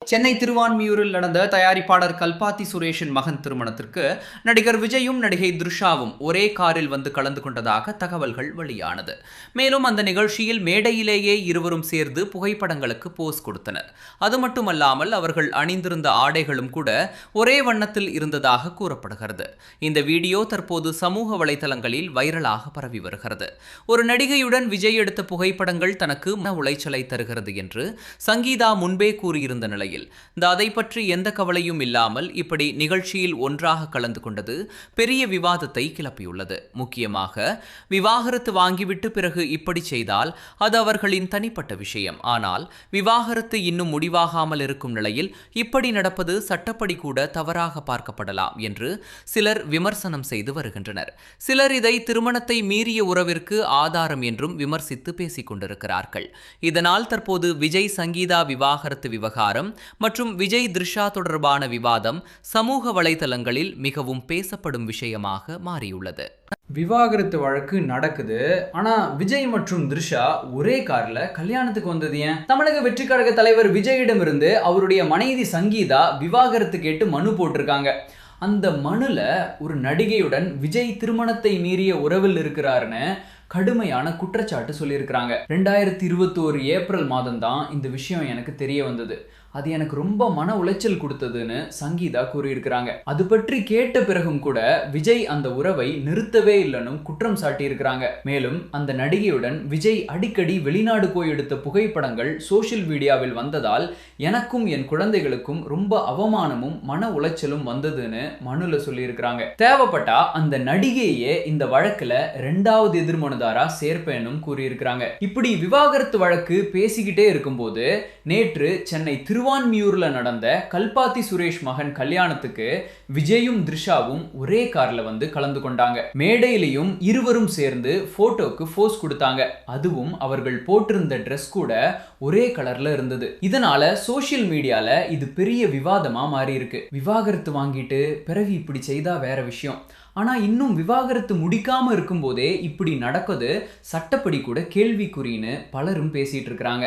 சென்னை திருவான்மியூரில் நடந்த தயாரிப்பாளர் கல்பாத்தி சுரேஷின் மகன் திருமணத்திற்கு நடிகர் விஜயும் நடிகை த்ரிஷாவும் ஒரே காரில் வந்து கலந்து கொண்டதாக தகவல்கள் வெளியானது. மேலும் அந்த நிகழ்ச்சியில் மேடையிலேயே இருவரும் சேர்ந்து புகைப்படங்களுக்கு போஸ் கொடுத்தனர். அது மட்டுமல்லாமல் அவர்கள் அணிந்திருந்த ஆடைகளும் கூட ஒரே வண்ணத்தில் இருந்ததாக கூறப்படுகிறது. இந்த வீடியோ தற்போது சமூக வலைதளங்களில் வைரலாக பரவி வருகிறது. ஒரு நடிகையுடன் விஜய் எடுத்த புகைப்படங்கள் தனக்கு மன உளைச்சலை தருகிறது என்று சங்கீதா முன்பே கூறியிருந்த நிலையில் அதை பற்றி எந்த கவலையும் இல்லாமல் இப்படி நிகழ்ச்சியில் ஒன்றாக கலந்து கொண்டது பெரிய விவாதத்தை கிளப்பியுள்ளது. முக்கியமாக விவாகரத்து வாங்கிவிட்டு பிறகு இப்படி செய்தால் அது அவர்களின் தனிப்பட்ட விஷயம். ஆனால் விவாகரத்து இன்னும் முடிவாகாமல் இருக்கும் நிலையில் இப்படி நடப்பது சட்டப்படி கூட தவறாக பார்க்கப்படலாம் என்று சிலர் விமர்சனம் செய்து வருகின்றனர். சிலர் இதை திருமணத்தை மீறிய உறவிற்கு ஆதாரம் என்றும் விமர்சித்து பேசிக் கொண்டிருக்கிறார்கள். இதனால் தற்போது விஜய் சங்கீதா விவாகரத்து விவகாரம் மற்றும் விஜய் த்ரிஷா தொடர்பான விவாதம் சமூக வலைதளங்களில் மிகவும் பேசப்படும் விஷயமாக மாறியுள்ளது. விவாகரத்து வழக்கு நடக்குது. ஆனா விஜய் மற்றும் த்ரிஷா ஒரே கார்ல கல்யாணத்துக்கு வந்தது ஏன்? தமிழக வெற்றி கழக தலைவர் விஜயிடமிருந்து அவருடைய மனைவி சங்கீதா விவாகரத்து கேட்டு மனு போட்டிருக்காங்க. அந்த மனுல ஒரு நடிகையுடன் விஜய் திருமணத்தை மீறிய உறவில் இருக்கிறாருன்னு கடுமையான குற்றச்சாட்டு சொல்லியிருக்கிறாங்க. 2021 ஏப்ரல் மாதம் தான் இந்த விஷயம் எனக்கு தெரிய வந்தது. அது எனக்கு ரொம்ப மன உளைச்சல் கொடுத்ததுன்னு சங்கீதா கூறியிருக்கிறாங்க. அது பற்றி கேட்ட பிறகும் கூட விஜய் அந்த உறவை நிறுத்தவே இல்லைன்னு குற்றம் சாட்டியிருக்கிறாங்க. மேலும் அந்த நடிகையுடன் விஜய் அடிக்கடி வெளிநாடு போய் எடுத்த புகைப்படங்கள் சோசியல் மீடியாவில் வந்ததால் எனக்கும் என் குழந்தைகளுக்கும் ரொம்ப அவமானமும் மன உளைச்சலும் வந்ததுன்னு மனுல சொல்லியிருக்கிறாங்க. தேவைப்பட்டா அந்த நடிகையே இந்த வழக்குல 2வது எதிர்மனுதாரா சேர்ப்பேனும் கூறியிருக்கிறாங்க. இப்படி விவாகரத்து வழக்கு பேசிக்கிட்டே இருக்கும்போது நேற்று சென்னை திருவான்மியூர்ல நடந்த கல்பாத்தி சுரேஷ் மகன் கல்யாணத்துக்கு விஜயும் த்ரிஷாவும் ஒரே கார்ல வந்து கலந்து கொண்டாங்க. மேடையிலையும் இருவரும் சேர்ந்து போட்டோக்கு போஸ் கொடுத்தாங்க. அதுவும் அவர்கள் போட்டிருந்த ட்ரெஸ் கூட ஒரே கலர்ல இருந்தது. இதனால சோசியல் மீடியால இது பெரிய விவாதமா மாறி இருக்கு. விவாகரத்து வாங்கிட்டு பிறகு இப்படி செய்தா வேற விஷயம். ஆனா இன்னும் விவாகரத்து முடிக்காம இருக்கும் போதே இப்படி நடக்குது சட்டப்படி கூட கேள்விக்குறின்னு பலரும் பேசிட்டு இருக்கிறாங்க.